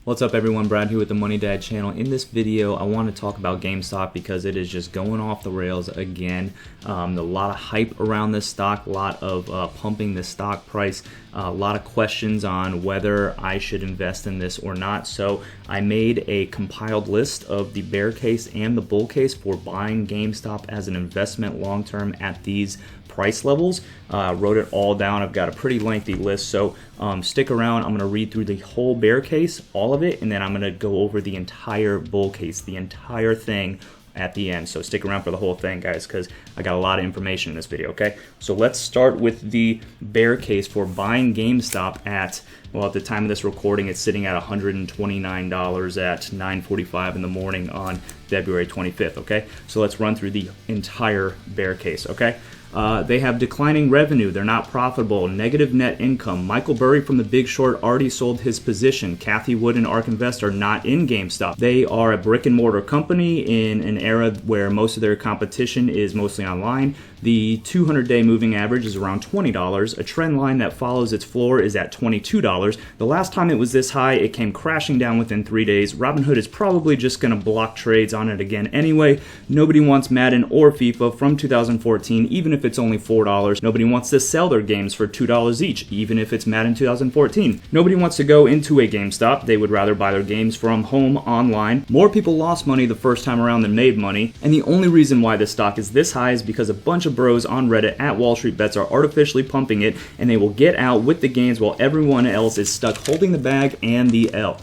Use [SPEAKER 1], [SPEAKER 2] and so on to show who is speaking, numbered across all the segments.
[SPEAKER 1] What's up everyone, Brad here with the Money Dad channel. In this video, I want to talk about GameStop because it is just going off the rails again. A lot of hype around this stock, a lot of pumping the stock price, a lot of questions on whether I should invest in this or not. So I made a compiled list of the bear case and the bull case for buying GameStop as an investment long term at these price levels. Wrote it all down. I've got a pretty lengthy list, so stick around. I'm going to read through the whole bear case, all of it, and then I'm going to go over the entire bull case, the entire thing at the end. So stick around for the whole thing, guys, because I got a lot of information in this video, okay? So let's start with the bear case for buying GameStop at, well, at the time of this recording, it's sitting at $129 at 9:45 in the morning on February 25th, okay? So let's run through the entire bear case, okay? They have declining revenue. They're not profitable. Negative net income. Michael Burry from The Big Short already sold his position. Kathy Wood and ARK Invest are not in GameStop. They are a brick and mortar company in an era where most of their competition is mostly online. The 200-day moving average is around $20. A trend line that follows its floor is at $22. The last time it was this high, it came crashing down within 3 days. Robinhood is probably just going to block trades on it again anyway. Nobody wants Madden or FIFA from 2014, even if it's only $4. Nobody wants to sell their games for $2 each, even if it's Madden 2014. Nobody wants to go into a GameStop. They would rather buy their games from home online. More people lost money the first time around than made money, and the only reason why this stock is this high is because a bunch of bros on Reddit at Wall Street Bets are artificially pumping it, and they will get out with the gains while everyone else is stuck holding the bag and the L.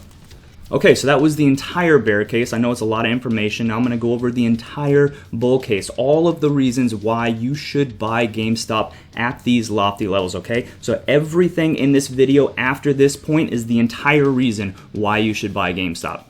[SPEAKER 1] Okay, so that was the entire bear case. I know it's a lot of information. Now I'm going to go over the entire bull case, all of the reasons why you should buy GameStop at these lofty levels, okay? So everything in this video after this point is the entire reason why you should buy GameStop.